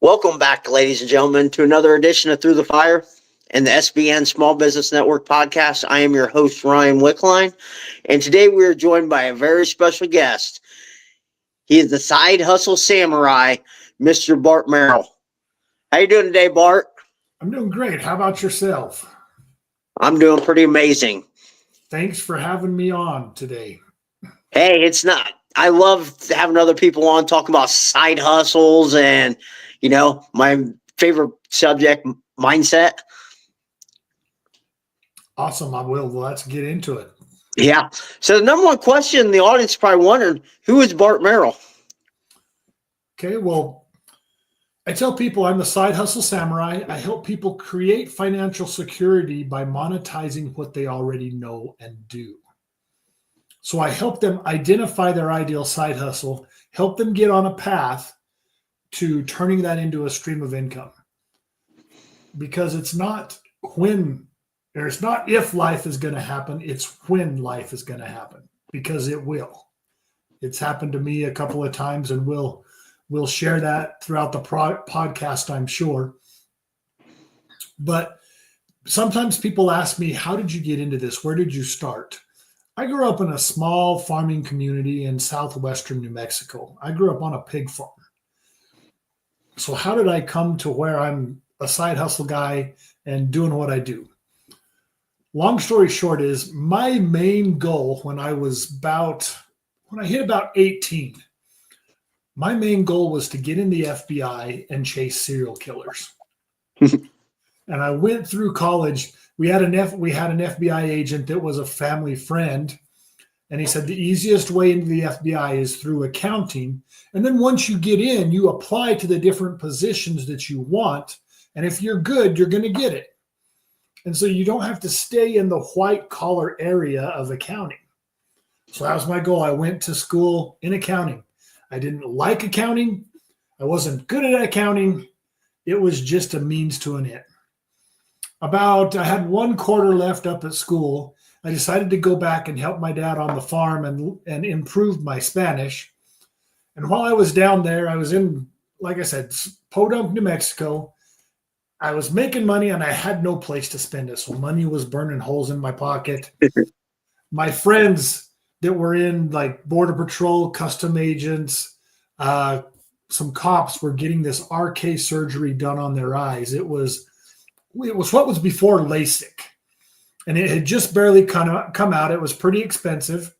Welcome back, ladies and gentlemen, to another edition of Through the Fire and the SBN Small Business Network podcast. I am your host, Ryan Wickline, and today we are joined by a very special guest. He is the Side Hustle Samurai, Mr. Bart Merrill. How you doing today, Bart? I'm doing great. How about yourself? I'm doing pretty amazing. Thanks for having me on today. Hey, it's not. I love having other people on talking about side hustles and, my favorite subject, mindset. Awesome. I will. Well, let's get into it. Yeah. So the number one question the audience is probably wondering, who is Bart Merrill? Okay. Well, I tell people I'm the Side Hustle Samurai. I help people create financial security by monetizing what they already know and do. So I help them identify their ideal side hustle, help them get on a path to turning that into a stream of income. Because it's not if life is going to happen, it's when life is going to happen, because it will. It's happened to me a couple of times, and we'll share that throughout the podcast, I'm sure. But sometimes people ask me, how did you get into this? Where did you start? I grew up in a small farming community in southwestern New Mexico. I grew up on a pig farm. So how did I come to where I'm a side hustle guy and doing what I do? Long story short is my main goal when I hit about 18, my main goal was to get in the FBI and chase serial killers. And I went through college. We had an FBI agent that was a family friend. And he said the easiest way into the FBI is through accounting. And then once you get in, you apply to the different positions that you want. And if you're good, you're going to get it. And so you don't have to stay in the white collar area of accounting. So that was my goal. I went to school in accounting. I didn't like accounting. I wasn't good at accounting. It was just a means to an end. I had 1 quarter left up at school. I decided to go back and help my dad on the farm and improve my Spanish. And while I was down there, I was in, like I said, Podunk, New Mexico. I was making money and I had no place to spend it. So money was burning holes in my pocket. My friends that were in like Border Patrol, custom agents, some cops were getting this RK surgery done on their eyes. It was what was before LASIK. And it had just barely come out. It was pretty expensive.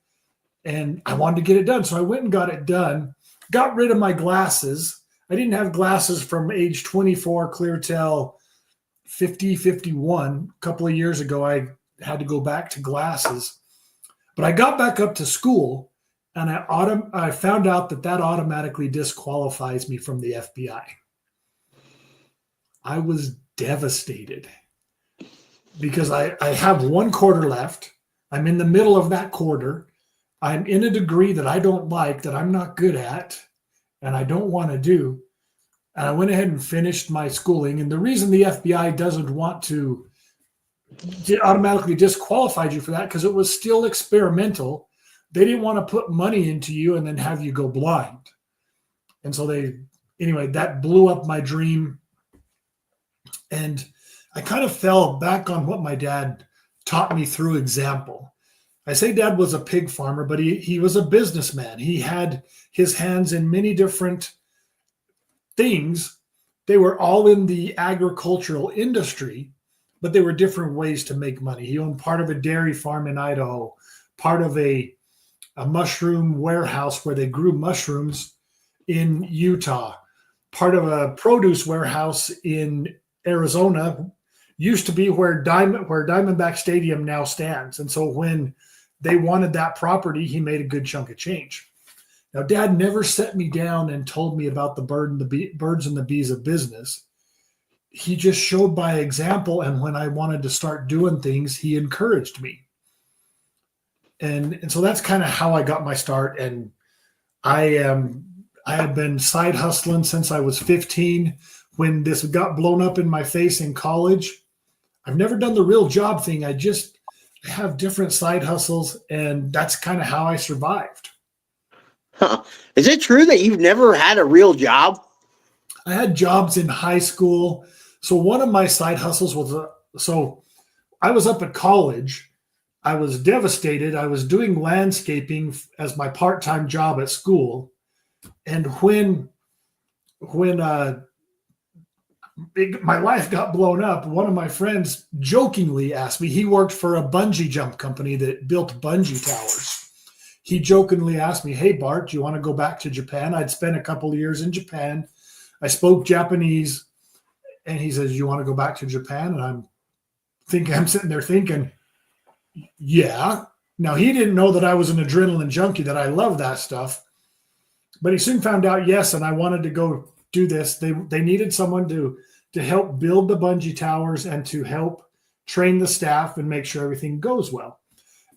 And I wanted to get it done. So I went and got it done, got rid of my glasses. I didn't have glasses from age 24 clear till 50, 51. A couple of years ago, I had to go back to glasses. But I got back up to school, and I found out that automatically disqualifies me from the FBI. I was devastated because I have 1 quarter left. I'm in the middle of that quarter. I'm in a degree that I don't like, that I'm not good at, and I don't want to do. And I went ahead and finished my schooling. And the reason the FBI doesn't want to automatically disqualify you for that, because it was still experimental. They didn't want to put money into you and then have you go blind. And so that blew up my dream. And I kind of fell back on what my dad taught me through example. I say dad was a pig farmer, but he was a businessman. He had his hands in many different things. They were all in the agricultural industry, but they were different ways to make money. He owned part of a dairy farm in Idaho, part of a mushroom warehouse where they grew mushrooms in Utah, part of a produce warehouse in Arizona, used to be where Diamondback Stadium now stands. And so when they wanted that property, he made a good chunk of change. Now, Dad never set me down and told me about the birds and the bees of business. He just showed by example. And when I wanted to start doing things, he encouraged me. And so that's kind of how I got my start. And I had been side hustling since I was 15. When this got blown up in my face in college, I've never done the real job thing. I have different side hustles, and that's kind of how I survived. Huh. Is it true that you've never had a real job? I had jobs in high school. So one of my side hustles was so I was up at college. I was devastated. I was doing landscaping as my part-time job at school. And when my life got blown up, one of my friends jokingly asked me, he worked for a bungee jump company that built bungee towers. He jokingly asked me, "Hey, Bart, do you want to go back to Japan?" I'd spent a couple of years in Japan. I spoke Japanese. And he says, "You want to go back to Japan?" And I'm sitting there thinking, yeah. Now, he didn't know that I was an adrenaline junkie, that I love that stuff. But he soon found out, yes, and I wanted to go do this. They needed someone to help build the bungee towers and to help train the staff and make sure everything goes well.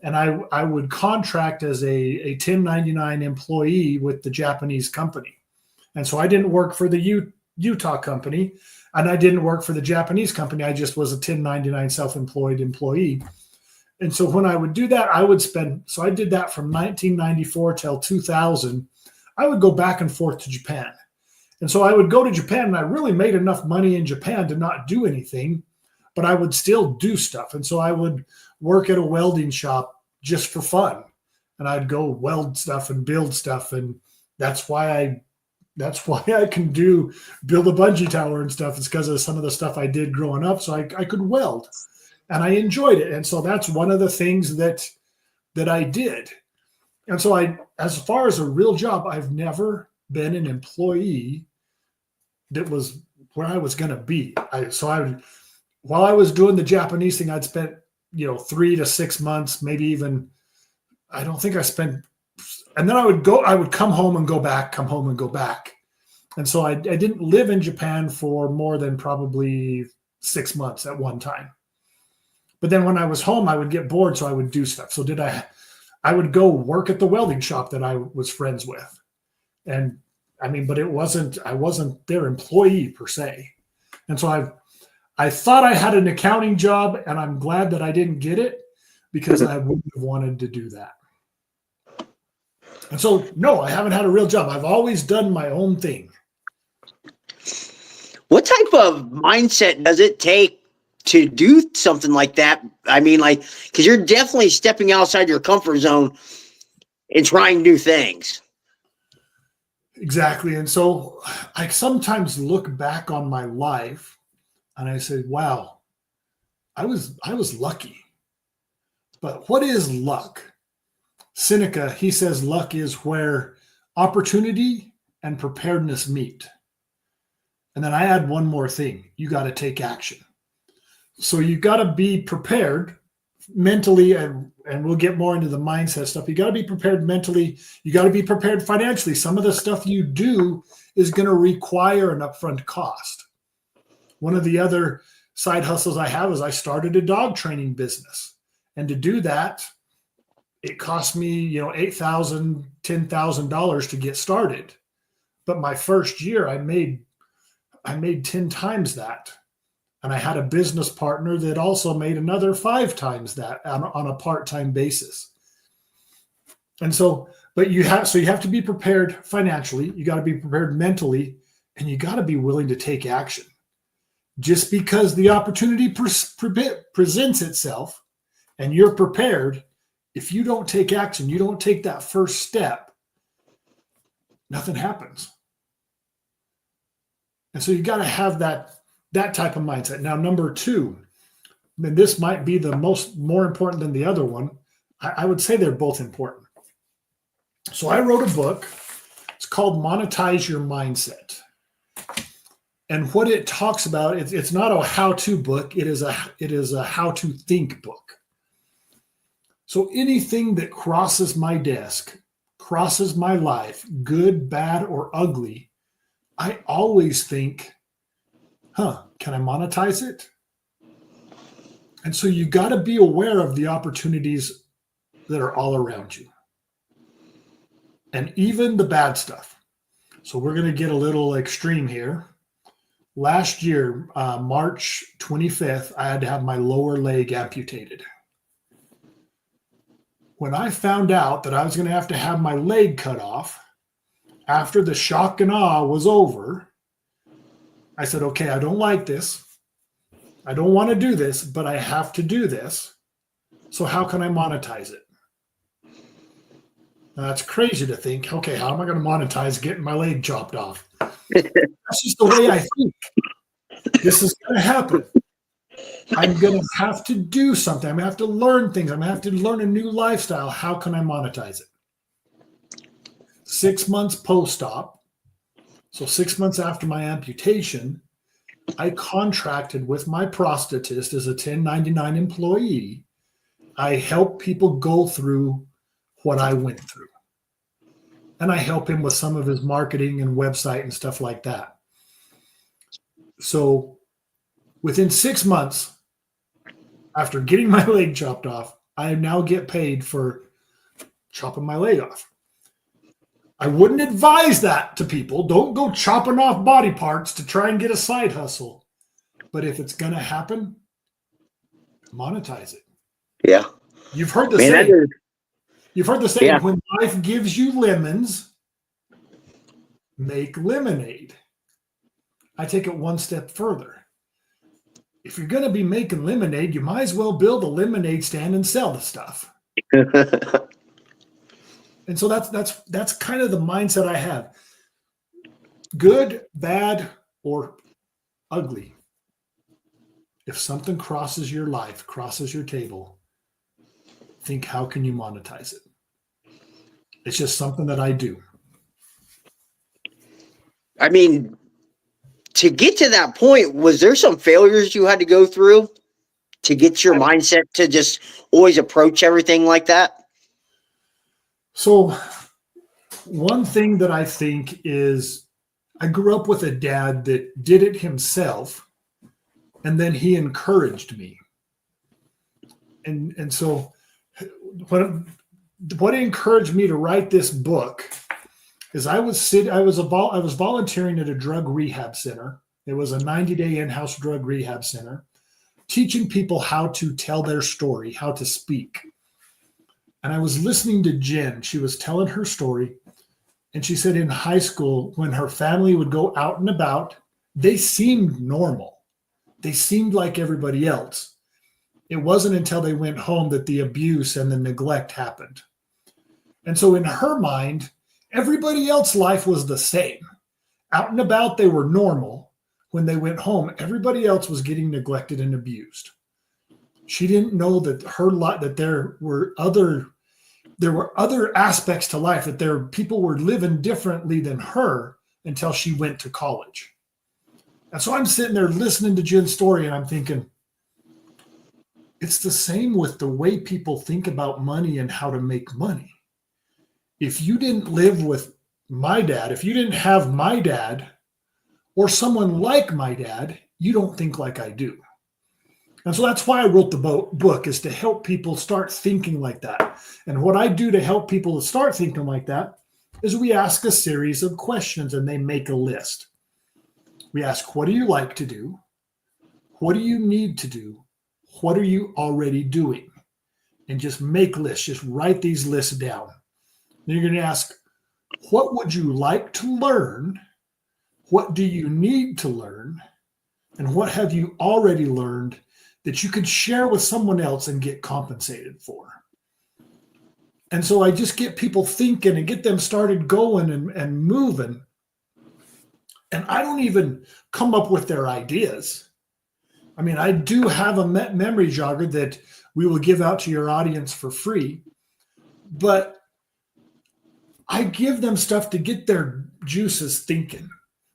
And I would contract as a 1099 employee with the Japanese company. And so I didn't work for the Utah company, and I didn't work for the Japanese company. I just was a 1099 self-employed employee. And so when I would do that, I did that from 1994 till 2000. I would go back and forth to Japan. And so I would go to Japan, and I really made enough money in Japan to not do anything, but I would still do stuff. And so I would work at a welding shop just for fun. And I'd go weld stuff and build stuff. And that's why I can build a bungee tower and stuff. It's because of some of the stuff I did growing up. So I could weld, and I enjoyed it. And so that's one of the things that I did. And so as far as a real job, I've never been an employee that was where I was going to be. While I was doing the Japanese thing, I'd spent, 3 to 6 months, maybe even, I don't think I spent, and then I would come home and go back, come home and go back. And so I didn't live in Japan for more than probably 6 months at one time. But then when I was home, I would get bored, so I would do stuff. So I would go work at the welding shop that I was friends with. And but I wasn't their employee per se. And so I thought I had an accounting job, and I'm glad that I didn't get it, because I wouldn't have wanted to do that. And so, no, I haven't had a real job. I've always done my own thing. What type of mindset does it take to do something like that? Because you're definitely stepping outside your comfort zone and trying new things. Exactly. And so I sometimes look back on my life and I say, wow, I was lucky. But what is luck? Seneca, he says luck is where opportunity and preparedness meet. And then I add one more thing. You got to take action. So you got to be prepared mentally, and we'll get more into the mindset stuff. You got to be prepared mentally. You got to be prepared financially. Some of the stuff you do is going to require an upfront cost. One of the other side hustles I have is I started a dog training business. And to do that, it cost me, $8,000, $10,000 to get started. But my first year, I made 10 times that. And I had a business partner that also made another 5 times that on a part-time basis. And so, you have to be prepared financially. You got to be prepared mentally, and you got to be willing to take action. Just because the opportunity presents itself and you're prepared, if you don't take action, you don't take that first step, nothing happens. And so you got to have that type of mindset. Now, number 2, and this might be the more important than the other one. I would say they're both important. So I wrote a book. It's called Monetize Your Mindset. And what it talks about, it's not a how-to book. It is a how-to think book. So anything that crosses my desk, crosses my life, good, bad, or ugly, I always think, can I monetize it? And so you got to be aware of the opportunities that are all around you. And even the bad stuff. So we're going to get a little extreme here. Last year, March 25th, I had to have my lower leg amputated. When I found out that I was going to have my leg cut off, after the shock and awe was over, I said, okay, I don't like this. I don't want to do this, but I have to do this. So how can I monetize it? Now, that's crazy to think, okay, how am I going to monetize getting my leg chopped off? That's just the way I think. This is going to happen. I'm going to have to do something. I'm going to have to learn things. I'm going to have to learn a new lifestyle. How can I monetize it? 6 months post-op, so 6 months after my amputation, I contracted with my prosthetist as a 1099 employee. I help people go through what I went through. And I help him with some of his marketing and website and stuff like that. So within 6 months, after getting my leg chopped off, I now get paid for chopping my leg off. I wouldn't advise that to people. Don't go chopping off body parts to try and get a side hustle. But if it's going to happen, monetize it. Yeah. You've heard the saying. You've heard the saying, Yeah. when life gives you lemons, make lemonade. I take it one step further. If you're going to be making lemonade, you might as well build a lemonade stand and sell the stuff. And so that's kind of the mindset I have. Good, bad, or ugly. If something crosses your life, crosses your table, think, how can you monetize it? It's just something that I do. I mean, to get to that point, was there some failures you had to go through to get your mindset to just always approach everything like that? So one thing that I think is, I grew up with a dad that did it himself, and then he encouraged me. And so what encouraged me to write this book is I was volunteering at a drug rehab center. It was a 90-day in-house drug rehab center, teaching people how to tell their story, how to speak. And I was listening to Jen. She was telling her story. And she said in high school, when her family would go out and about, they seemed normal. They seemed like everybody else. It wasn't until they went home that the abuse and the neglect happened. And so in her mind, everybody else's life was the same. Out and about, they were normal. When they went home, everybody else was getting neglected and abused. She didn't know that there were other aspects to life, that people were living differently than her until she went to college. And so I'm sitting there listening to Jen's story, and I'm thinking, it's the same with the way people think about money and how to make money. If you didn't live with my dad, if you didn't have my dad or someone like my dad, you don't think like I do. And so that's why I wrote the book, is to help people start thinking like that. And what I do to help people to start thinking like that is we ask a series of questions and they make a list. We ask, what do you like to do? What do you need to do? What are you already doing? And just make lists, just write these lists down. Then you're going to ask, what would you like to learn? What do you need to learn? And what have you already learned that you could share with someone else and get compensated for? And so I just get people thinking and get them started going and moving. And I don't even come up with their ideas. I mean, I do have a memory jogger that we will give out to your audience for free, but I give them stuff to get their juices thinking.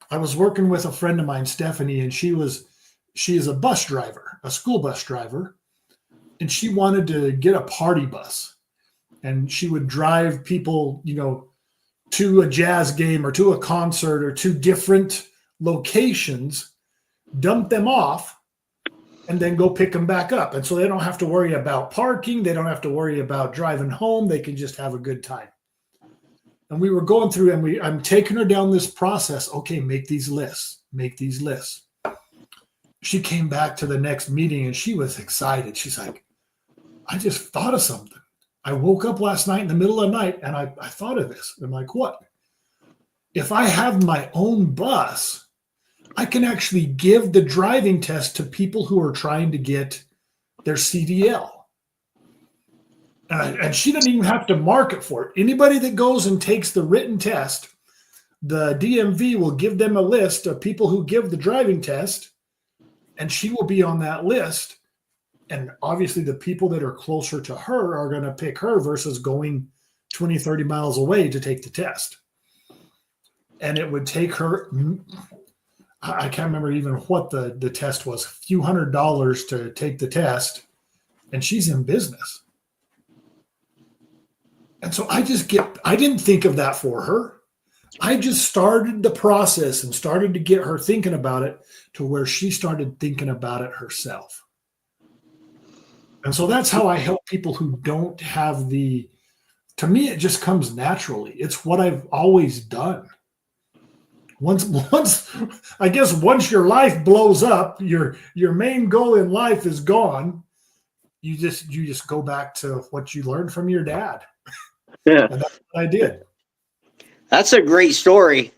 I was working with a friend of mine, Stephanie, and she is a bus driver, a school bus driver, and she wanted to get a party bus. And she would drive people, to a jazz game or to a concert or to different locations, dump them off, and then go pick them back up. And so they don't have to worry about parking. They don't have to worry about driving home. They can just have a good time. And we were going through, and I'm taking her down this process. Okay, make these lists. She came back to the next meeting and she was excited. She's like, I just thought of something. I woke up last night in the middle of the night and I thought of this. I'm like, what? If I have my own bus, I can actually give the driving test to people who are trying to get their CDL. And she didn't even have to market for it. Anybody that goes and takes the written test, the DMV will give them a list of people who give the driving test, and she will be on that list. And obviously the people that are closer to her are going to pick her versus going 20, 30 miles away to take the test. And it would take her, I can't remember even what the test was, a few $100s to take the test. And she's in business. And so I didn't think of that for her. I just started the process and started to get her thinking about it to where she started thinking about it herself. And so that's how I help people who don't have to me, it just comes naturally. It's what I've always done. Once your life blows up, your main goal in life is gone. You just go back to what you learned from your dad. Yeah. And that's what I did. That's a great story.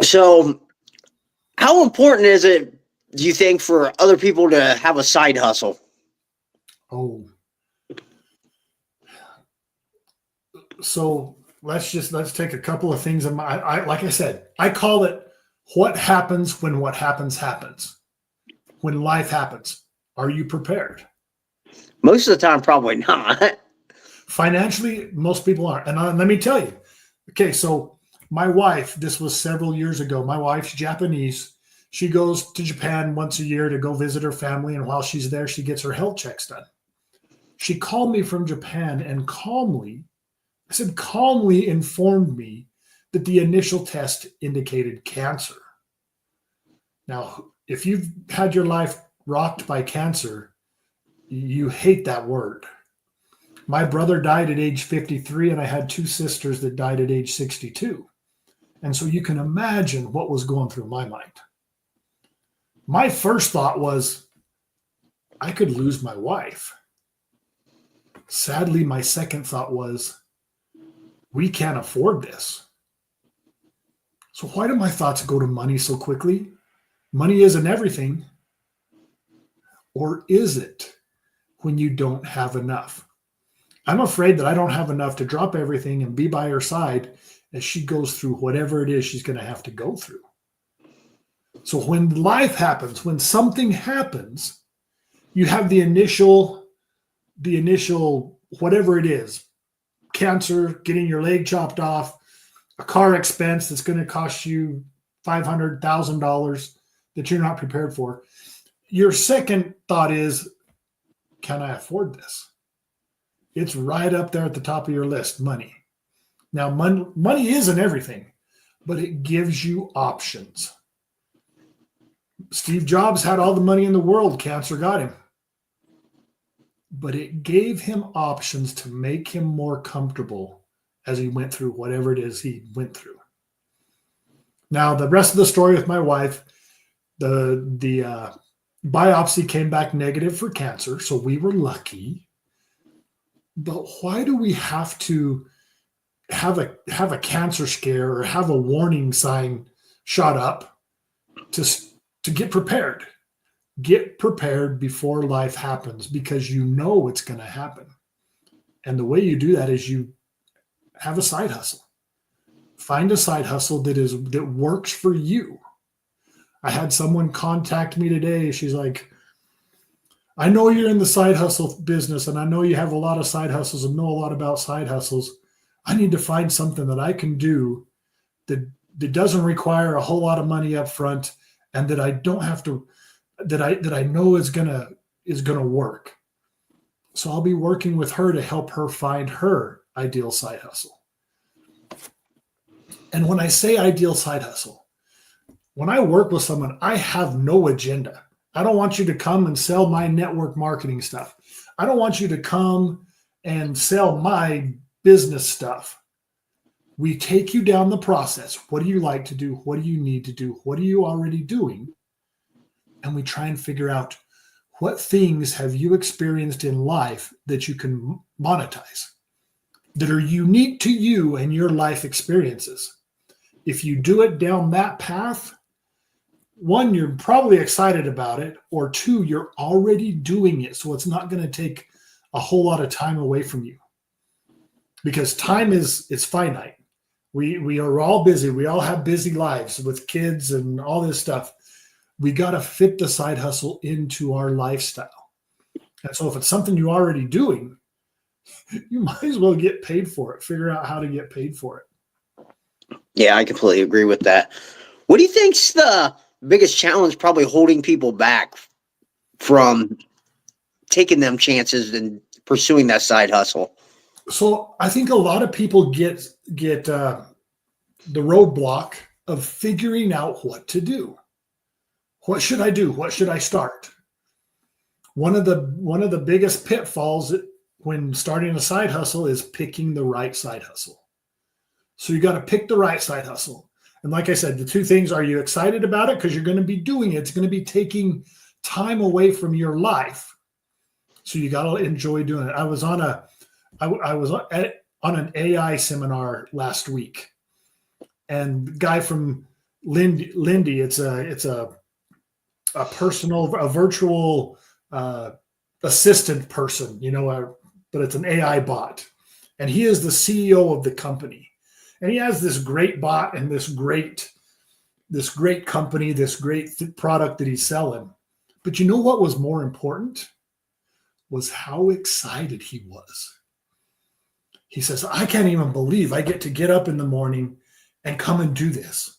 So, how important is it, do you think, for other people to have a side hustle? Oh. So let's take a couple of things. Like I said, I call it what happens when what happens. When life happens. Are you prepared? Most of the time, probably not. Financially, most people aren't. And let me tell you. Okay, so my wife, this was several years ago. My wife's Japanese. She goes to Japan once a year to go visit her family. And while she's there, she gets her health checks done. She called me from Japan and calmly informed me that the initial test indicated cancer. Now, if you've had your life rocked by cancer, you hate that word. My brother died at age 53, and I had two sisters that died at age 62. And so you can imagine what was going through my mind. My first thought was, I could lose my wife. Sadly, my second thought was, we can't afford this. So why do my thoughts go to money so quickly? Money isn't everything. Or is it when you don't have enough? I'm afraid that I don't have enough to drop everything and be by her side as she goes through whatever it is she's going to have to go through. So when life happens, when something happens, you have the initial, whatever it is, cancer, getting your leg chopped off, a car expense that's going to cost you $500,000 that you're not prepared for. Your second thought is, can I afford this? It's right up there at the top of your list, money. Now, money isn't everything, but it gives you options. Steve Jobs had all the money in the world. Cancer got him. But it gave him options to make him more comfortable as he went through whatever it is he went through. Now, the rest of the story with my wife, the biopsy came back negative for cancer, so we were lucky. But why do we have to have a cancer scare or have a warning sign shot up to get prepared? Get prepared before life happens, because you know it's going to happen. And the way you do that is you have a side hustle. Find a side hustle that works for you. I had someone contact me today. She's like, I know you're in the side hustle business, and I know you have a lot of side hustles and know a lot about side hustles. I need to find something that I can do that doesn't require a whole lot of money up front, and that I don't have to, that I know is gonna work. So I'll be working with her to help her find her ideal side hustle. And when I say ideal side hustle, when I work with someone, I have no agenda. I don't want you to come and sell my network marketing stuff. I don't want you to come and sell my business stuff. We take you down the process. What do you like to do? What do you need to do? What are you already doing? And we try and figure out, what things have you experienced in life that you can monetize, that are unique to you and your life experiences. if you do it down that path, one, you're probably excited about it, or two, you're already doing it. So it's not going to take a whole lot of time away from you, because time is finite. We are all busy. We all have busy lives with kids and all this stuff. We got to fit the side hustle into our lifestyle. And so if it's something you're already doing, you might as well get paid for it. Figure out how to get paid for it. Yeah, I completely agree with that. What do you think's the biggest challenge probably holding people back from taking them chances and pursuing that side hustle? So I think a lot of people get the roadblock of figuring out what to do. What should I do? What should I start? One of the biggest pitfalls when starting a side hustle is picking the right side hustle. So you got to pick the right side hustle. And like I said, the two things: are you excited about it because you're going to be doing it? It's going to be taking time away from your life. So you got to enjoy doing it. I was on an AI seminar last week, and the guy from Lindy, it's a virtual assistant person, but it's an AI bot, and he is the CEO of the company, and he has this great bot and this great company, this great product that he's selling. But you know what was more important was how excited he was. He says, I can't even believe I get up in the morning and come and do this.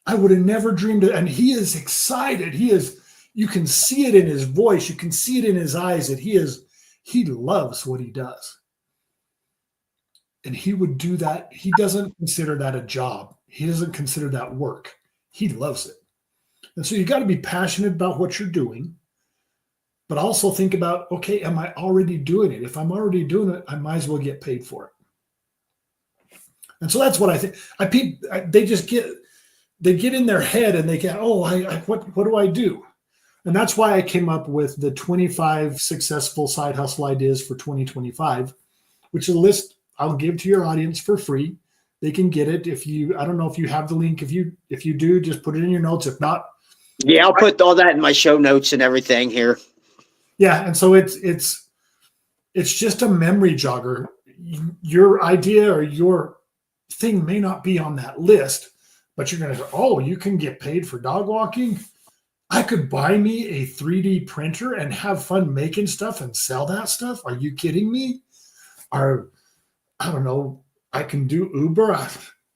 I would have never dreamed it. And he is excited. You can see it in his voice. You can see it in his eyes that he loves what he does. And he would do that. He doesn't consider that a job. He doesn't consider that work. He loves it. And so you got to be passionate about what you're doing, but also think about, okay, am I already doing it? If I'm already doing it, I might as well get paid for it. And so that's what I think. They get in their head and they get, what do I do? And that's why I came up with the 25 successful side hustle ideas for 2025, which is a list I'll give to your audience for free. They can get it. I don't know if you have the link. If you do, just put it in your notes. If not, yeah, I'll put all that in my show notes and everything here. Yeah, and so it's just a memory jogger. Your idea or your thing may not be on that list, but you're going to go, you can get paid for dog walking? I could buy me a 3D printer and have fun making stuff and sell that stuff? Are you kidding me? Or, I don't know, I can do Uber?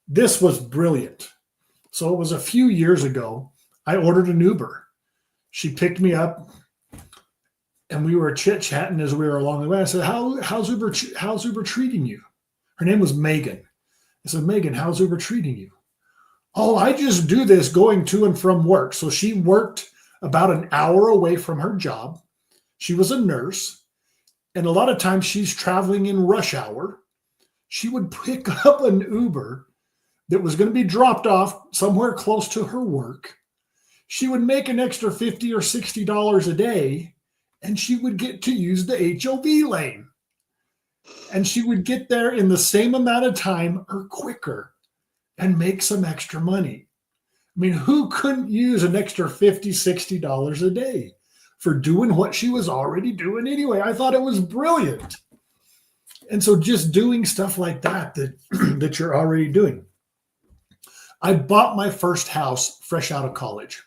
This was brilliant. So it was a few years ago, I ordered an Uber. She picked me up, and we were chit-chatting as we were along the way. I said, how's Uber treating you? Her name was Megan. I said, Megan, how's Uber treating you? Oh, I just do this going to and from work. So she worked about an hour away from her job. She was a nurse. And a lot of times she's traveling in rush hour. She would pick up an Uber that was going to be dropped off somewhere close to her work. She would make an extra $50 or $60 a day, and she would get to use the HOV lane. And she would get there in the same amount of time or quicker and make some extra money. I mean, who couldn't use an extra $50, $60 a day for doing what she was already doing anyway? I thought it was brilliant. And so just doing stuff like that you're already doing. I bought my first house fresh out of college.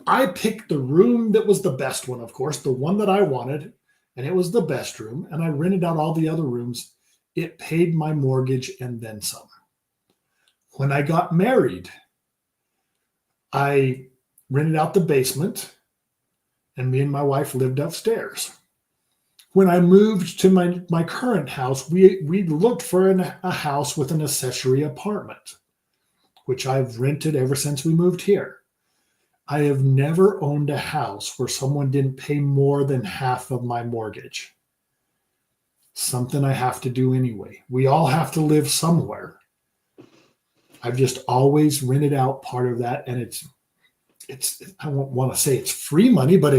I picked the room that was the best one, of course, the one that I wanted, and it was the best room, and I rented out all the other rooms. It paid my mortgage and then some. When I got married, I rented out the basement, and me and my wife lived upstairs. When I moved to my current house, we looked for a house with an accessory apartment, which I've rented ever since we moved here. I have never owned a house where someone didn't pay more than half of my mortgage. Something I have to do anyway. We all have to live somewhere. I've just always rented out part of that, and it's I won't want to say it's free money, but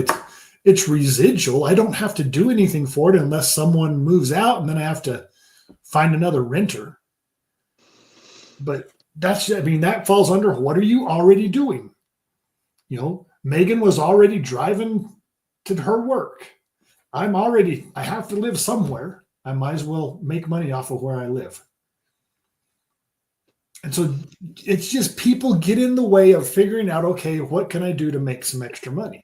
it's residual. I don't have to do anything for it unless someone moves out, and then I have to find another renter. But that falls under, what are you already doing? Megan was already driving to her work. I have to live somewhere. I might as well make money off of where I live. And so it's just people get in the way of figuring out, okay, what can I do to make some extra money?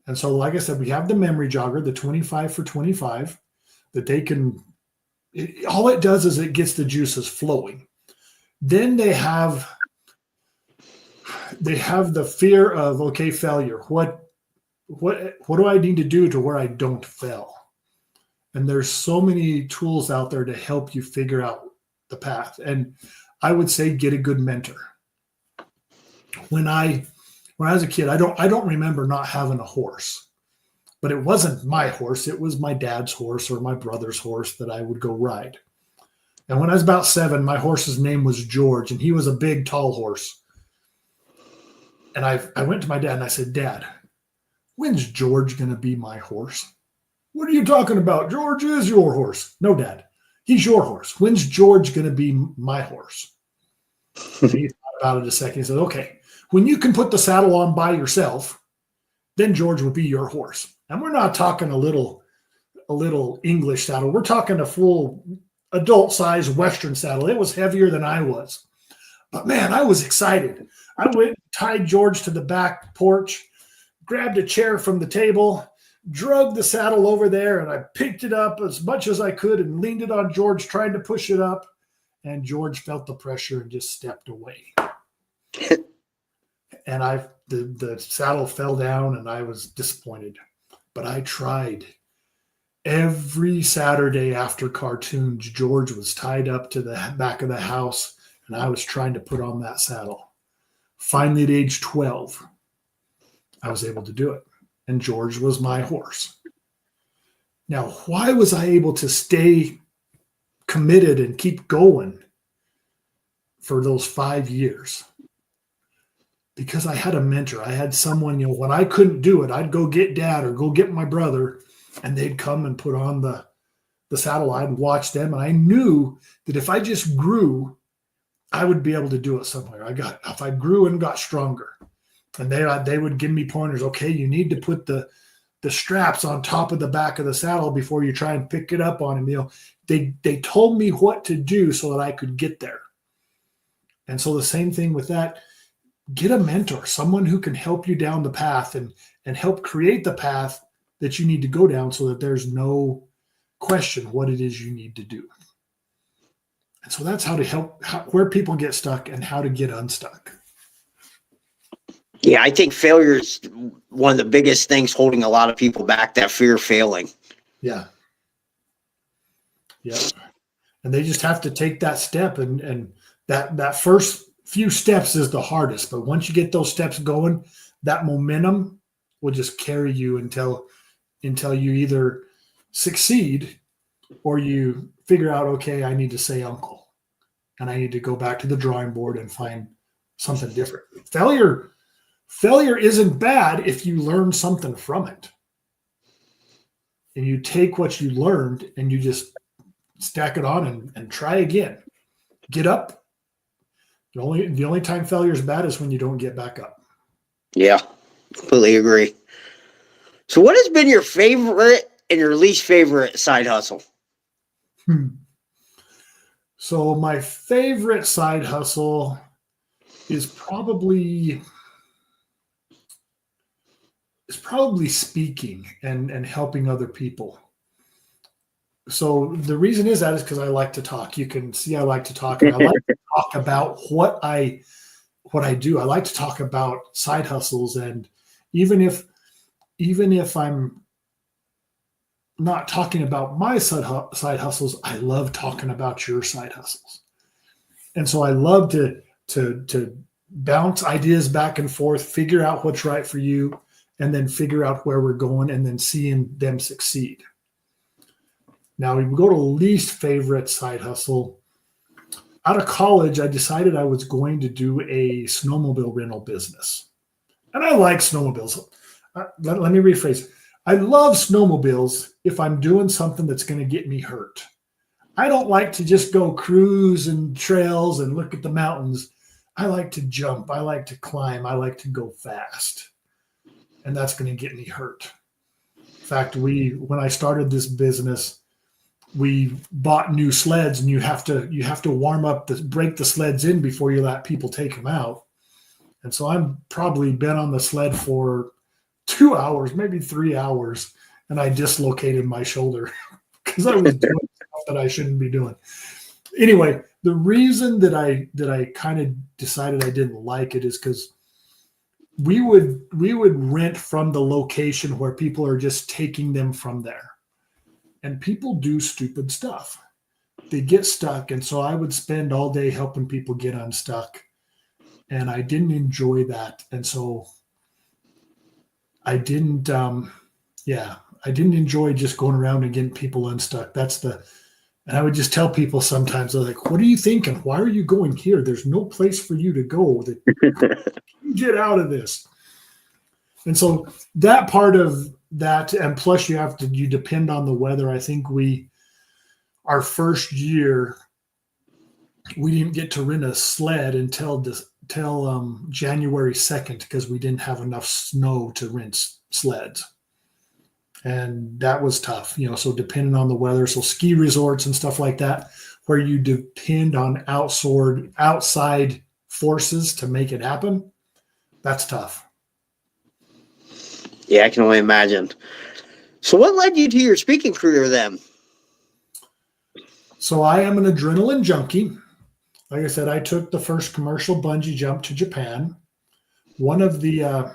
And so, like I said, we have the memory jogger, the 25 for 25, that they can, all it does is it gets the juices flowing. Then they have the fear of, okay, failure. What do I need to do to where I don't fail? And there's so many tools out there to help you figure out the path. And I would say get a good mentor. When I was a kid, I don't remember not having a horse, but it wasn't my horse. It was my dad's horse or my brother's horse that I would go ride. And when I was about 7, my horse's name was George, and he was a big, tall horse. And I went to my dad and I said, Dad, when's George going to be my horse? What are you talking about? George is your horse. No, Dad, he's your horse. When's George going to be my horse? And he thought about it a second. He said, okay, when you can put the saddle on by yourself, then George will be your horse. And we're not talking a little English saddle. We're talking a full adult-sized Western saddle. It was heavier than I was. But man, I was excited. I went, tied George to the back porch, grabbed a chair from the table, drug the saddle over there, and I picked it up as much as I could and leaned it on George, trying to push it up. And George felt the pressure and just stepped away. And the saddle fell down, and I was disappointed. But I tried. Every Saturday after cartoons, George was tied up to the back of the house, and I was trying to put on that saddle. Finally, at age 12, I was able to do it, and George was my horse. Now, why was I able to stay committed and keep going for those 5 years? Because I had a mentor. I had someone, when I couldn't do it, I'd go get Dad or go get my brother, and they'd come and put on the saddle. I'd watch them, and I knew that if I just grew, I would be able to do it somewhere. If I grew and got stronger, and they would give me pointers. Okay, you need to put the straps on top of the back of the saddle before you try and pick it up on him. They told me what to do so that I could get there. And so the same thing with that. Get a mentor, someone who can help you down the path and help create the path that you need to go down so that there's no question what it is you need to do. And so that's how to help where people get stuck and how to get unstuck. Yeah, I think failure is one of the biggest things holding a lot of people back, that fear of failing. Yeah. Yeah. And they just have to take that step, and that first few steps is the hardest. But once you get those steps going, that momentum will just carry you until you either succeed or you figure out, okay, I need to say uncle, and I need to go back to the drawing board and find something different. Failure isn't bad if you learn something from it. And you take what you learned and you just stack it on and try again. Get up. The only time failure is bad is when you don't get back up. Yeah, completely agree. So what has been your favorite and your least favorite side hustle? So my favorite side hustle is probably speaking and helping other people. So the reason is because I like to talk. You can see I like to talk, and I like to talk about what I do. I like to talk about side hustles, and even if I'm not talking about my side hustles, I love talking about your side hustles. And so I love to bounce ideas back and forth, figure out what's right for you, and then figure out where we're going, and then seeing them succeed. Now, we go to least favorite side hustle. Out of college, I decided I was going to do a snowmobile rental business. And I like snowmobiles. Let me rephrase. I love snowmobiles if I'm doing something that's going to get me hurt. I don't like to just go cruise and trails and look at the mountains. I like to jump. I like to climb. I like to go fast. And that's going to get me hurt. In fact, when I started this business, we bought new sleds, and you have to warm up break the sleds in before you let people take them out. And so I'm probably been on the sled for 2 hours, maybe 3 hours, and I dislocated my shoulder because I was doing stuff that I shouldn't be doing. Anyway, the reason that I kind of decided I didn't like it is because we would rent from the location where people are just taking them from there. And people do stupid stuff. They get stuck. And so I would spend all day helping people get unstuck. And I didn't enjoy that. And so I didn't enjoy just going around and getting people unstuck. And I would just tell people sometimes, they're like, what are you thinking? Why are you going here? There's no place for you to go. Get out of this. And so that part of that, and plus you depend on the weather. I think our first year, we didn't get to rent a sled until January 2nd because we didn't have enough snow to rent sleds. And that was tough, so depending on the weather. So ski resorts and stuff like that, where you depend on outside forces to make it happen, that's tough. Yeah, I can only imagine. So what led you to your speaking career then? So I am an adrenaline junkie. Like I said, I took the first commercial bungee jump to Japan. One of the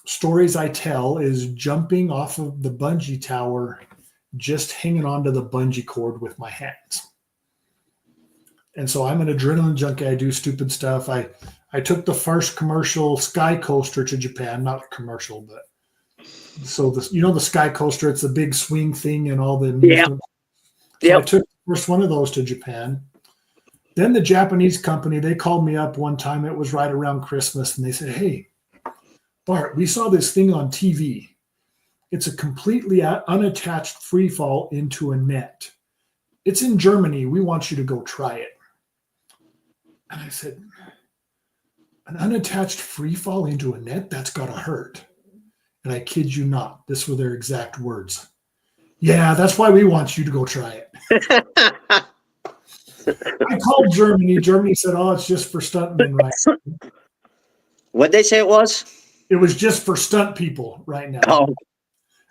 stories I tell is jumping off of the bungee tower, just hanging onto the bungee cord with my hands. And so I'm an adrenaline junkie. I do stupid stuff. I took the first commercial sky coaster to Japan, not commercial, but so the sky coaster, it's a big swing thing and all the amusement. So I took the first one of those to Japan. Then the Japanese company, they called me up one time. It was right around Christmas, and they said, "Hey, Bart, we saw this thing on TV. It's a completely unattached free fall into a net. It's in Germany. We want you to go try it." And I said, "An unattached free fall into a net? That's got to hurt." And I kid you not, this were their exact words. "Yeah, that's why we want you to go try it." I called Germany. Germany said, "Oh, it's just for stuntmen right now." What'd they say it was? It was just for stunt people right now. Oh.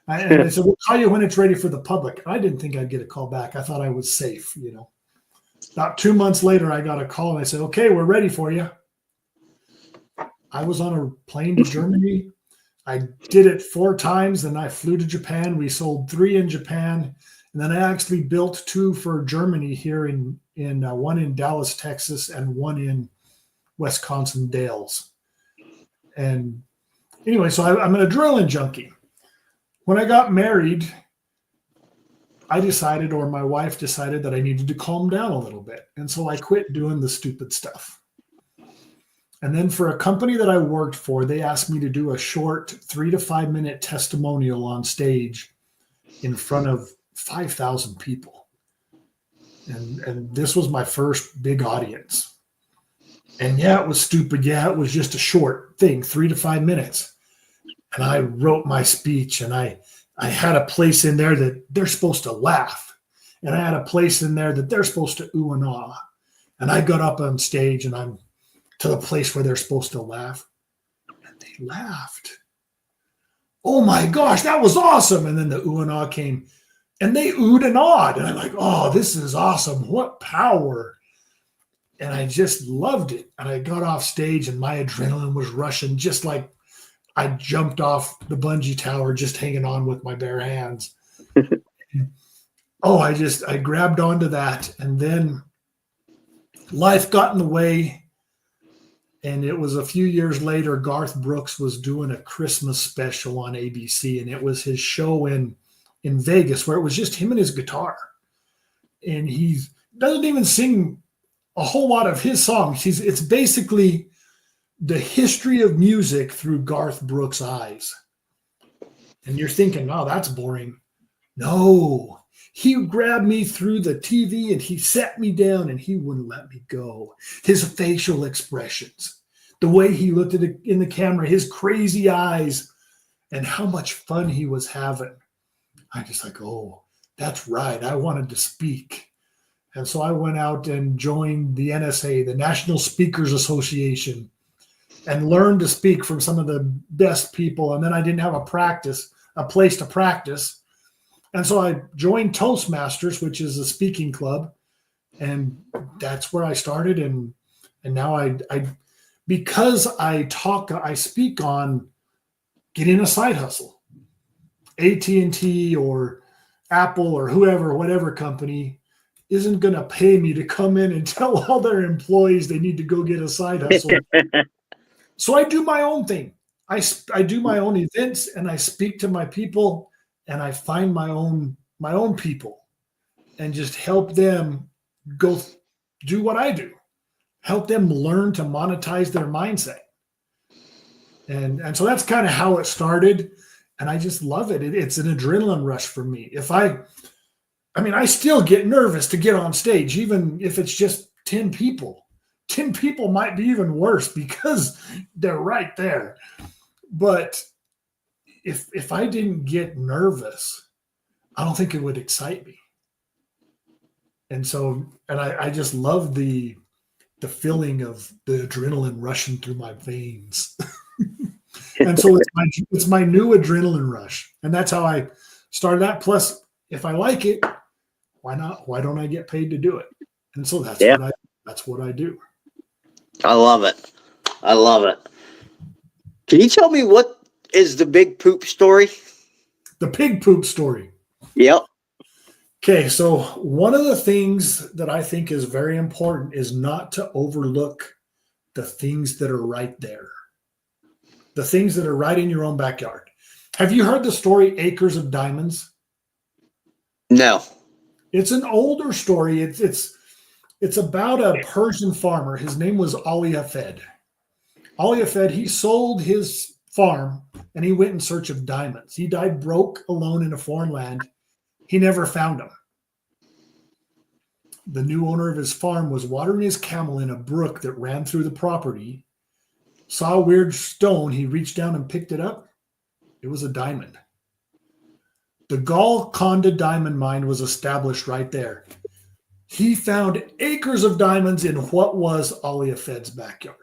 And they said, "We'll call you when it's ready for the public." I didn't think I'd get a call back. I thought I was safe, About 2 months later, I got a call, and I said, "Okay, we're ready for you." I was on a plane to Germany. I did it 4 times, then I flew to Japan. We sold 3 in Japan, and then I actually built 2 for Germany here in one in Dallas, Texas, and one in Wisconsin Dales. And anyway, so I'm an adrenaline junkie. When I got married, I decided, or my wife decided, that I needed to calm down a little bit. And so I quit doing the stupid stuff. And then for a company that I worked for, they asked me to do a short 3 to 5 minute testimonial on stage in front of 5,000 people. And this was my first big audience. And yeah, it was stupid. Yeah, it was just a short thing, 3 to 5 minutes. And I wrote my speech, and I had a place in there that they're supposed to laugh. And I had a place in there that they're supposed to ooh and ah. And I got up on stage, and I'm to the place where they're supposed to laugh. And they laughed. Oh my gosh, that was awesome. And then the ooh and ah came, and they oohed and awed. And I'm like, oh, this is awesome. What power. And I just loved it. And I got off stage, and my adrenaline was rushing, just like I jumped off the bungee tower, just hanging on with my bare hands. I grabbed onto that. And then life got in the way. And it was a few years later, Garth Brooks was doing a Christmas special on ABC, and it was his show in Vegas, where it was just him and his guitar. And he doesn't even sing a whole lot of his songs. It's basically the history of music through Garth Brooks' eyes. And you're thinking, "Oh, that's boring." No, He grabbed me through the TV and he sat me down and he wouldn't let me go. His facial expressions, the way he looked at it in the camera, his crazy eyes, and how much fun he was having. I just like, oh, that's right. I wanted to speak. And so I went out and joined the NSA, the National Speakers Association, and learned to speak from some of the best people. And then I didn't have a place to practice. And so I joined Toastmasters, which is a speaking club. And that's where I started. And now I because I speak on getting a side hustle. AT&T or Apple or whoever, whatever company isn't going to pay me to come in and tell all their employees they need to go get a side hustle. So I do my own thing. I do my own events and I speak to my people and I find my own people and just help them go do what I do. Help them learn to monetize their mindset. And so that's kind of how it started. And I just love it. It's an adrenaline rush for me. I still get nervous to get on stage, even if it's just 10 people. 10 people might be even worse because they're right there. But if I didn't get nervous, I don't think it would excite me. And so, I just love the feeling of the adrenaline rushing through my veins. And so it's my new adrenaline rush. And that's how I started that. Plus, if I like it, why not? Why don't I get paid to do it? And so that's what I do. I love it. I love it. Can you tell me what is the big poop story? The pig poop story. Yep. Okay, so one of the things that I think is very important is not to overlook the things that are right there. The things that are right in your own backyard. Have you heard the story Acres of Diamonds? No. It's an older story. It's about a Persian farmer. His name was Ali Hafed. Ali Hafed, he sold his farm and he went in search of diamonds. He died broke, alone in a foreign land. He never found them. The new owner of his farm was watering his camel in a brook that ran through the property. Saw a weird stone. He reached down and picked it up. It was a diamond. The Golconda diamond mine was established right there. He found acres of diamonds in what was Ali Hafed's backyard.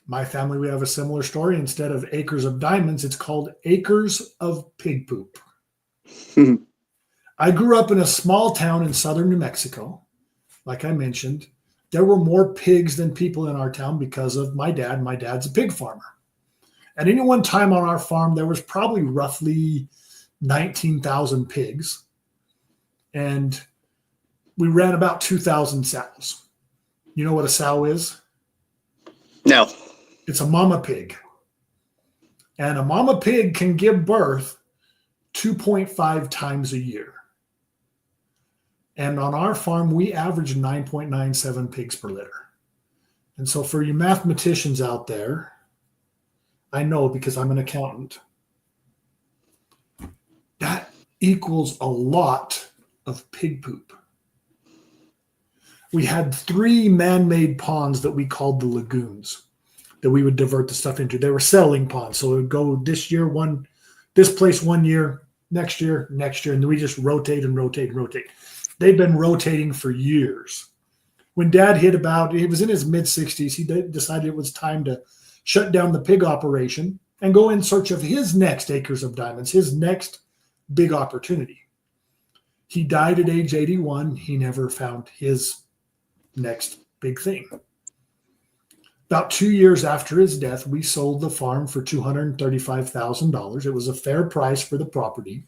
My family, we have a similar story. Instead of acres of diamonds, it's called acres of pig poop. I grew up in a small town in southern New Mexico. Like I mentioned, there were more pigs than people in our town because of my dad. My dad's a pig farmer. At any one time on our farm, there was probably roughly 19,000 pigs. And we ran about 2,000 sows. You know what a sow is? No. It's a mama pig. And a mama pig can give birth 2.5 times a year. And on our farm, we average 9.97 pigs per litter. And so for you mathematicians out there, I know because I'm an accountant, that equals a lot of pig poop. We had 3 man-made ponds that we called the lagoons that we would divert the stuff into. They were settling ponds. So it would go this place 1 year, next year, and then we just rotate and rotate and rotate. They've been rotating for years. When Dad he was in his mid-60s, he decided it was time to shut down the pig operation and go in search of his next acres of diamonds, his next big opportunity. He died at age 81. He never found his next big thing. About 2 years after his death, we sold the farm for $235,000. It was a fair price for the property.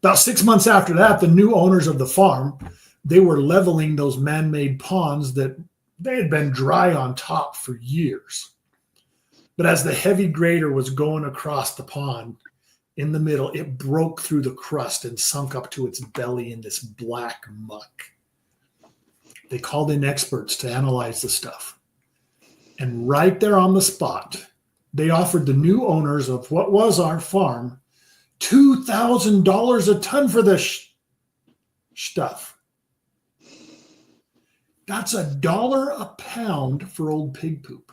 About 6 months after that, the new owners of the farm, they were leveling those man-made ponds that they had been dry on top for years. But as the heavy grader was going across the pond, in the middle, it broke through the crust and sunk up to its belly in this black muck. They called in experts to analyze the stuff. And right there on the spot, they offered the new owners of what was our farm $2,000 a ton for this stuff. That's $1 a pound for old pig poop.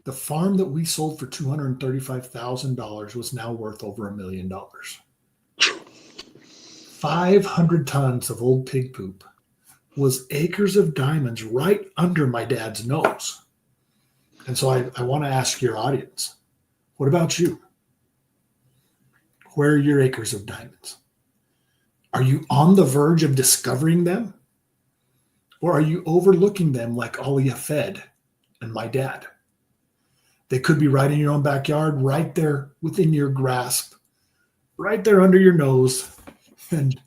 The farm that we sold for $235,000 was now worth over $1 million. 500 tons of old pig poop was acres of diamonds right under my dad's nose. And so I want to ask your audience, what about you? Where are your acres of diamonds? Are you on the verge of discovering them? Or are you overlooking them like Alia Fed and my dad? They could be right in your own backyard, right there within your grasp, right there under your nose. And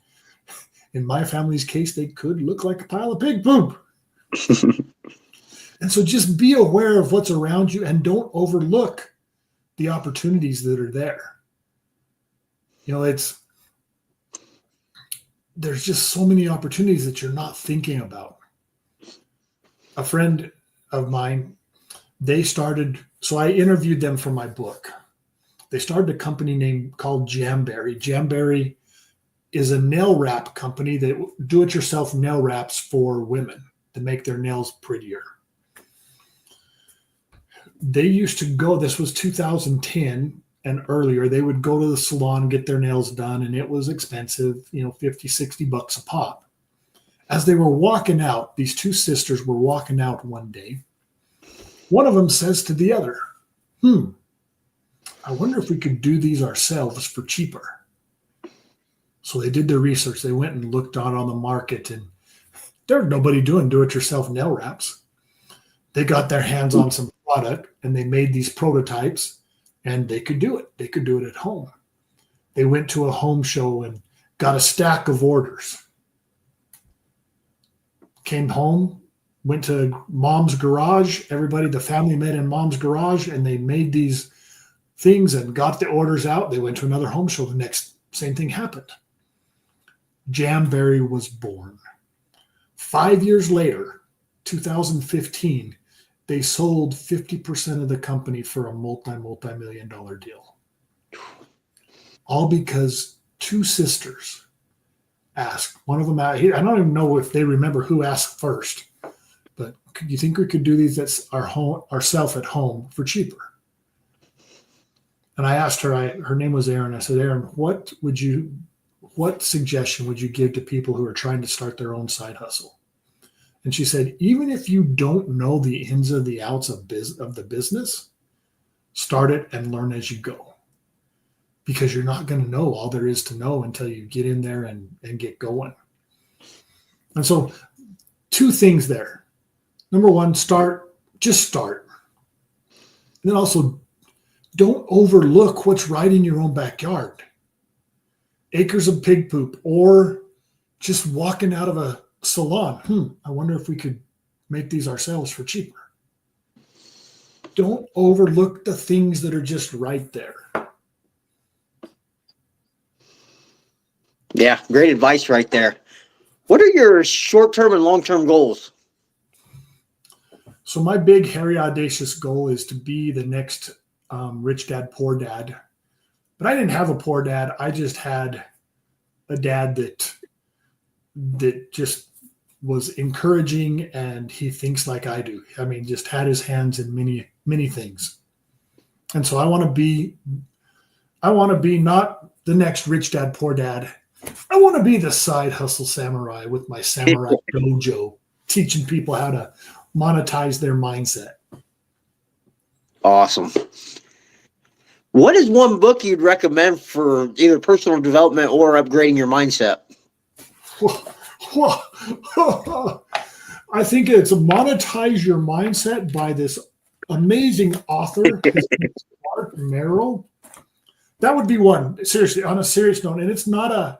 in my family's case, they could look like a pile of pig poop. And so just be aware of what's around you and don't overlook the opportunities that are there. You know, there's just so many opportunities that you're not thinking about. A friend of mine, so I interviewed them for my book. They started a company name called Jamberry. Jamberry is a nail wrap company that do-it-yourself nail wraps for women to make their nails prettier. They used to go, this was 2010 and earlier, they would go to the salon, get their nails done, and it was expensive, $50-$60 a pop. As they were walking out, these two sisters were walking out one day. One of them says to the other, I wonder if we could do these ourselves for cheaper. So they did their research. They went and looked out on the market, and there's nobody doing do-it-yourself nail wraps. They got their hands on some product, and they made these prototypes, and they could do it. They could do it at home. They went to a home show and got a stack of orders. Came home, went to mom's garage. Everybody, the family met in mom's garage, and they made these things and got the orders out. They went to another home show. Same thing happened. Jamberry was born. 5 years later, 2015, they sold 50% of the company for a multi-million dollar deal. All because two sisters asked. One of them, I don't even know if they remember who asked first, but you think we could do these ourselves at home for cheaper? And I asked her, her name was Erin. I said, Erin, what suggestion would you give to people who are trying to start their own side hustle? And she said, even if you don't know the ins and the outs of the business, start it and learn as you go. Because you're not going to know all there is to know until you get in there and get going. And so 2 things there. Number 1, just start. And then also, don't overlook what's right in your own backyard. Acres of pig poop, or just walking out of a salon. I wonder if we could make these ourselves for cheaper. Don't overlook the things that are just right there. Yeah, great advice right there. What are your short-term and long-term goals? So my big, hairy, audacious goal is to be the next Rich Dad, Poor Dad. But I didn't have a poor dad. I just had a dad that just was encouraging, and he thinks like I do. I mean, just had his hands in many, many things. And so I want to be not the next Rich Dad, Poor Dad. I want to be the side hustle samurai with my samurai dojo, teaching people how to monetize their mindset. Awesome. What is one book you'd recommend for either personal development or upgrading your mindset? I think it's Monetize Your Mindset by this amazing author, his name is Mark Merrill. That would be one, seriously, on a serious note. And it's not a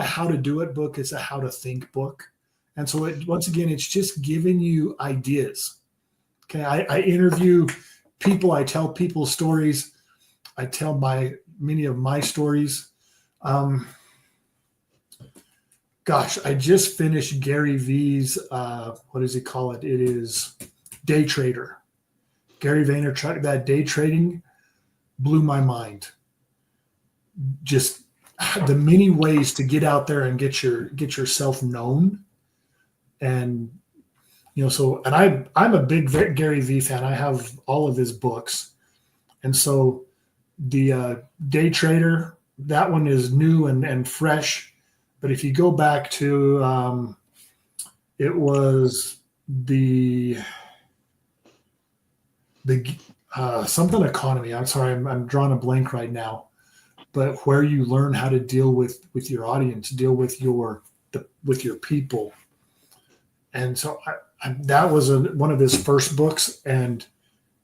how to do it book, it's a how to think book. And so once again, it's just giving you ideas. Okay, I interview people, I tell people stories, I tell many of my stories. I just finished Gary V's, what does he call it? It is Day Trader. Gary Vaynerchuk, that day trading blew my mind. just the many ways to get out there and get yourself known. And so, and I'm a big Gary Vee fan. I have all of his books. And so the Day Trader, that one is new and fresh. But if you go back to, it was the something economy. I'm sorry, I'm drawing a blank right now. But where you learn how to deal with your audience, deal with your people. And so that was one of his first books, and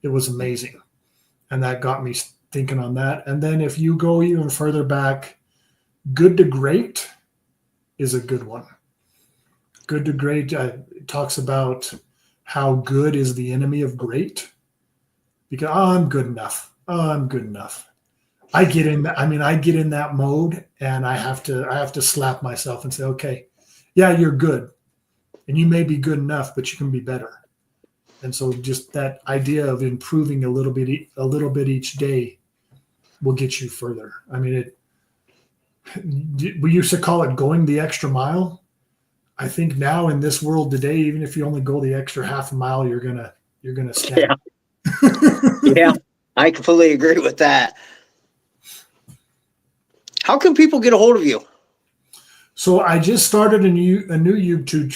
it was amazing. And that got me thinking on that. And then if you go even further back, Good to Great is a good one. Good to Great talks about how good is the enemy of great. Because I'm good enough. I'm good enough. I get in that mode, and I have to slap myself and say, okay, yeah, you're good. And you may be good enough, but you can be better. And so just that idea of improving a little bit each day will get you further. I mean, we used to call it going the extra mile. I think now in this world today, even if you only go the extra half a mile, you're gonna stand. Yeah, I completely agree with that. How can people get a hold of you? So I just started a new YouTube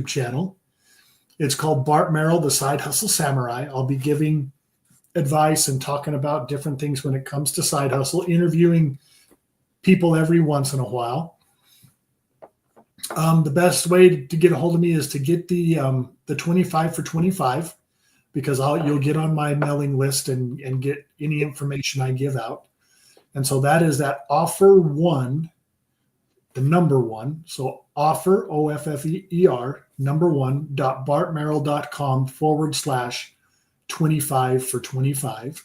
channel. It's called Bart Merrill, the Side Hustle Samurai. I'll be giving advice and talking about different things when it comes to side hustle, interviewing people every once in a while. The best way to get a hold of me is to get the 25 for 25, because you'll get on my mailing list and get any information I give out. And so that is that offer one, the number one. So offer, OFFER, number one, bartmerrill.com/25 for 25.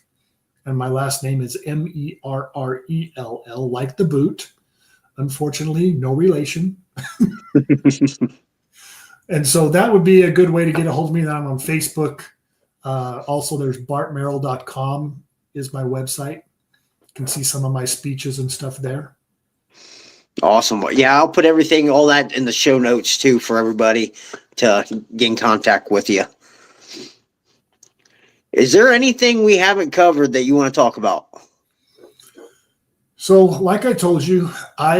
And my last name is MERRELL, like the boot. Unfortunately, no relation. And so that would be a good way to get a hold of me. I'm on Facebook. Also, there's bartmerrill.com is my website. You can see some of my speeches and stuff there. Awesome. Yeah, I'll put all that in the show notes too for everybody to get in contact with you. Is there anything we haven't covered that you want to talk about? So, like I told you, I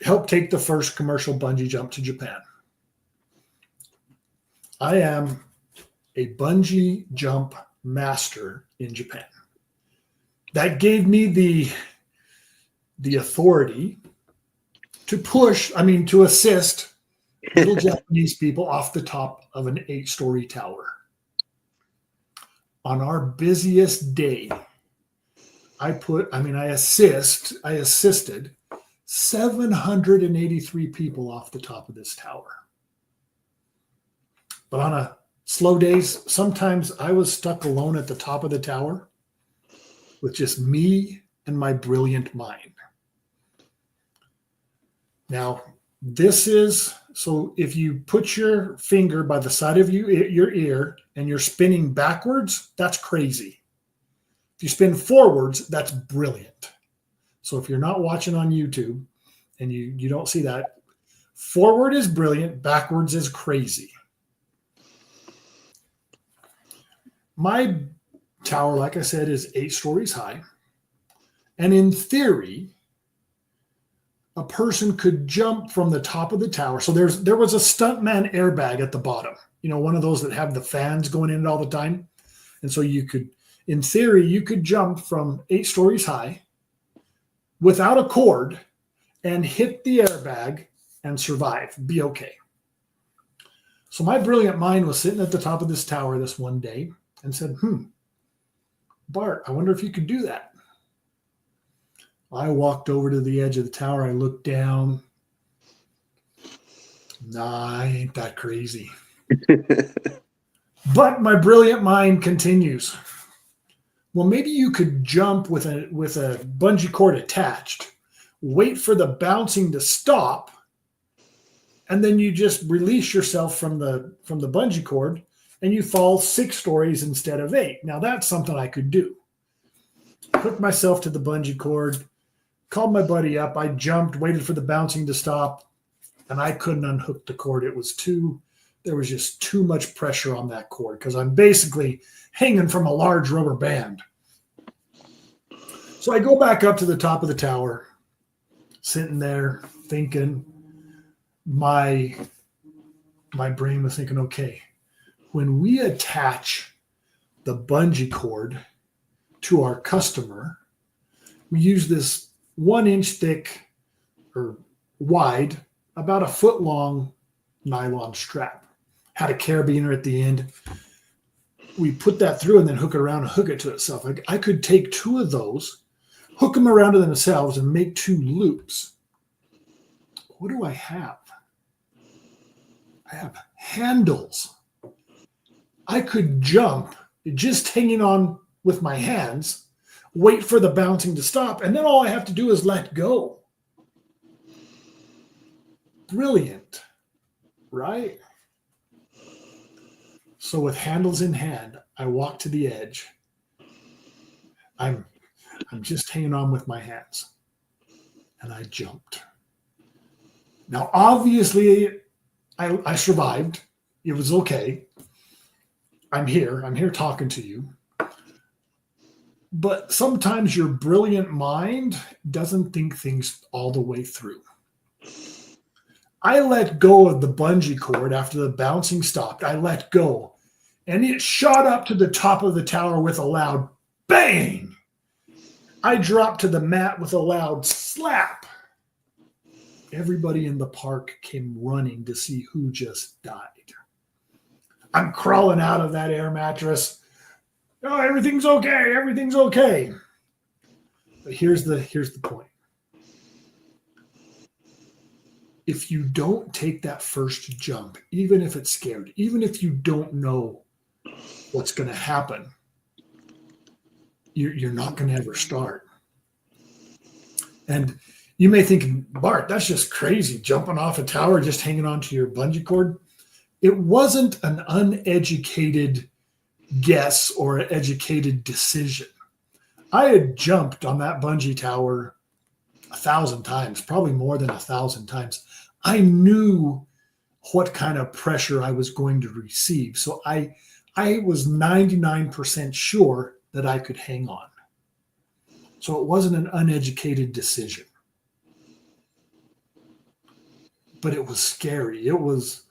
helped take the first commercial bungee jump to Japan. I am a bungee jump master in Japan. That gave me the authority to assist little Japanese people off the top of an 8-story tower. On our busiest day, I assisted 783 people off the top of this tower. But on a slow days, sometimes I was stuck alone at the top of the tower with just me and my brilliant mind. Now, so if you put your finger by the side of your ear and you're spinning backwards, that's crazy. If you spin forwards, that's brilliant. So if you're not watching on YouTube and you don't see that, forward is brilliant, backwards is crazy. My tower, like I said, is 8 stories high. And in theory, a person could jump from the top of the tower. So there was a stuntman airbag at the bottom, one of those that have the fans going in it all the time. And so in theory, you could jump from 8 stories high without a cord and hit the airbag and survive, be okay. So my brilliant mind was sitting at the top of this tower this one day and said, Bart, I wonder if you could do that. I walked over to the edge of the tower. I looked down. Nah, I ain't that crazy. But my brilliant mind continues. Well, maybe you could jump with a bungee cord attached, wait for the bouncing to stop, and then you just release yourself from the bungee cord and you fall 6 stories instead of 8. Now that's something I could do. hooked myself to the bungee cord, called my buddy up. I jumped, waited for the bouncing to stop, and I couldn't unhook the cord. There was just too much pressure on that cord because I'm basically hanging from a large rubber band. So I go back up to the top of the tower, sitting there thinking, my brain was thinking, okay, when we attach the bungee cord to our customer, we use this 1 inch thick or wide, about a foot long nylon strap. Had a carabiner at the end. We put that through and then hook it around and hook it to itself. I could take 2 of those, hook them around to themselves, and make 2 loops. What do I have? I have handles. I could jump just hanging on with my hands, wait for the bouncing to stop, and then all I have to do is let go. Brilliant, right? So with handles in hand, I walk to the edge. I'm just hanging on with my hands, and I jumped. Now, obviously, I survived. It was okay. I'm here talking to you. But sometimes your brilliant mind doesn't think things all the way through. I let go of the bungee cord after the bouncing stopped. I let go, and it shot up to the top of the tower with a loud bang. I dropped to the mat with a loud slap. Everybody in the park came running to see who just died. I'm crawling out of that air mattress. Oh, everything's okay. Everything's okay. But here's the point. If you don't take that first jump, even if it's scared, even if you don't know what's going to happen, you're not going to ever start. And you may think, Bart, that's just crazy, jumping off a tower, just hanging onto your bungee cord. It wasn't an uneducated guess or an educated decision. I had jumped on that bungee tower 1,000 times, probably more than 1,000 times. I knew what kind of pressure I was going to receive. So I was 99% sure that I could hang on. So it wasn't an uneducated decision. But it was scary. It was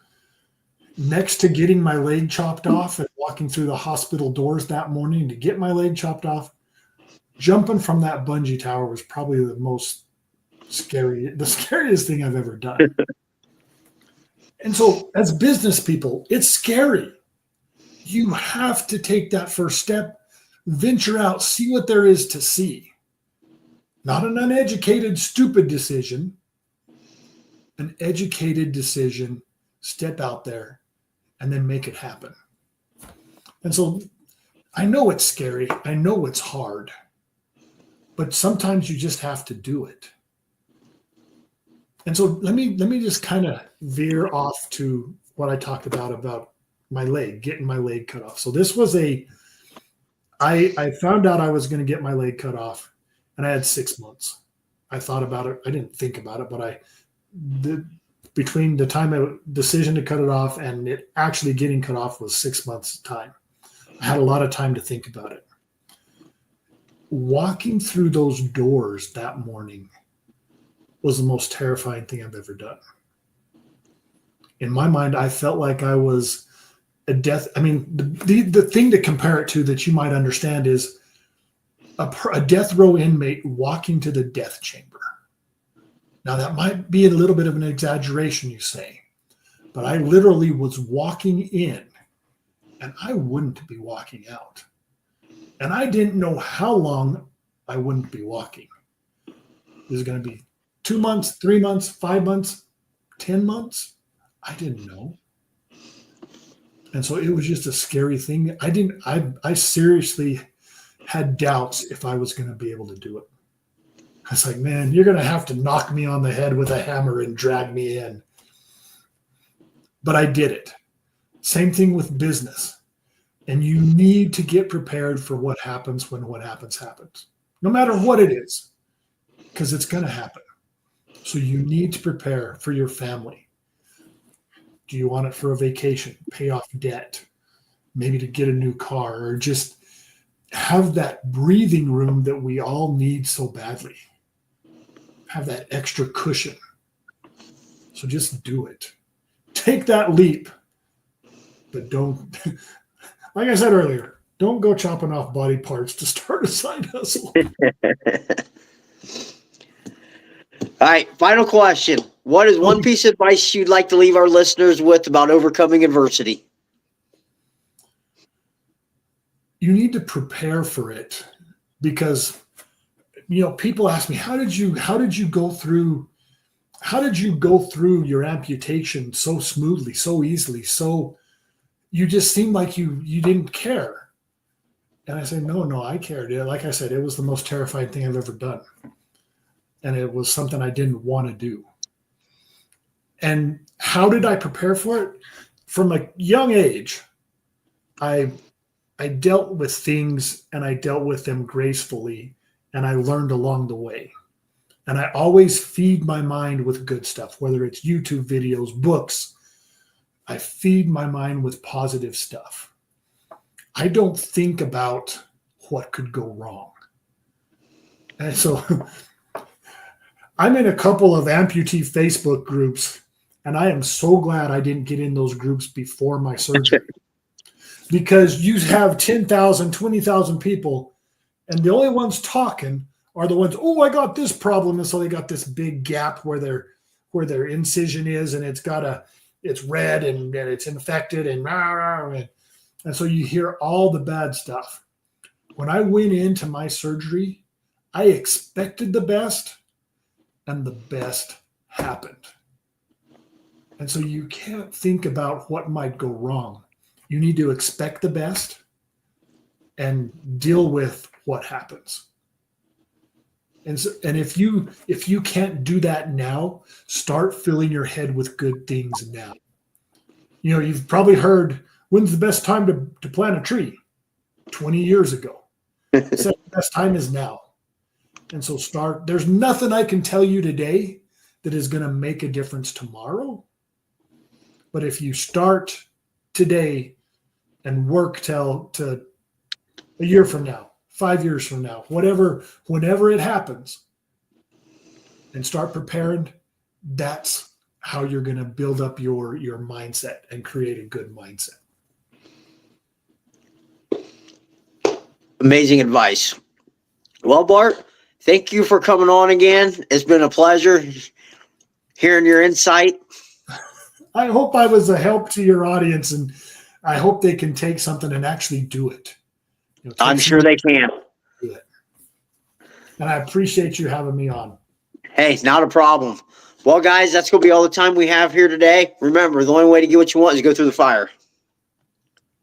next to getting my leg chopped off and walking through the hospital doors that morning to get my leg chopped off. Jumping from that bungee tower was probably the scariest thing I've ever done. And so as business people, it's scary. You have to take that first step, venture out, see what there is to see. Not an uneducated, stupid decision. An educated decision, step out there, and then make it happen. And so I know it's scary. I know it's hard. But sometimes you just have to do it. And so let me just kind of veer off to what I talked about my leg, getting my leg cut off. So this was I found out I was going to get my leg cut off, and I had 6 months. I thought about it. I didn't think about it, but between the time of decision to cut it off and it actually getting cut off was 6 months time. I had a lot of time to think about it. Walking through those doors that morning was the most terrifying thing I've ever done. In my mind, I felt like I was a death. I mean, the thing to compare it to that you might understand is a death row inmate walking to the death chamber. Now, that might be a little bit of an exaggeration, you say, but I literally was walking in, and I wouldn't be walking out. And I didn't know how long I wouldn't be walking. This is going to be 2 months, 3 months, 5 months, 10 months. I didn't know. And so it was just a scary thing. I seriously had doubts if I was going to be able to do it. I was like, man, you're going to have to knock me on the head with a hammer and drag me in. But I did it. Same thing with business. And you need to get prepared for what happens when what happens happens. no matter what it is, because it's going to happen. So you need to prepare for your family. Do you want it for a vacation, pay off debt, maybe to get a new car, or just have that breathing room that we all need so badly? Have that extra cushion. So just do it. Take that leap. But don't, like I said earlier, don't go chopping off body parts to start a side hustle. All right, final question. What is one piece of advice you'd like to leave our listeners with about overcoming adversity? You need to prepare for it, because people ask me, how did you go through your amputation so smoothly, so easily, so you just seemed like you didn't care. And I say, no, I cared. Like I said, it was the most terrifying thing I've ever done. And it was something I didn't want to do. And how did I prepare for it? From a young age, I dealt with things, and I dealt with them gracefully, and I learned along the way. And I always feed my mind with good stuff, whether it's YouTube videos, books. I feed my mind with positive stuff. I don't think about what could go wrong. And so I'm in a couple of amputee Facebook groups, and I am so glad I didn't get in those groups before my surgery. Because you have 10,000, 20,000 people, and the only ones talking are the ones, oh, I got this problem. And so they got this big gap where their incision is, and it's red and it's infected and so you hear all the bad stuff. When I went into my surgery, I expected the best, and the best happened. And so you can't think about what might go wrong. You need to expect the best and deal with what happens. And if you can't do that now, start filling your head with good things now. You've probably heard, when's the best time to plant a tree? 20 years ago. So the best time is now. And so there's nothing I can tell you today that is going to make a difference tomorrow. But if you start today and work to a year from now, 5 years from now, whenever it happens, and start preparing, that's how you're going to build up your mindset and create a good mindset. Amazing advice. Well, Bart, thank you for coming on again. It's been a pleasure hearing your insight. I hope I was a help to your audience, and I hope they can take something and actually do it. I'm sure they can. Do it. And I appreciate you having me on. Hey, not a problem. Well, guys, that's going to be all the time we have here today. Remember, the only way to get what you want is to go through the fire.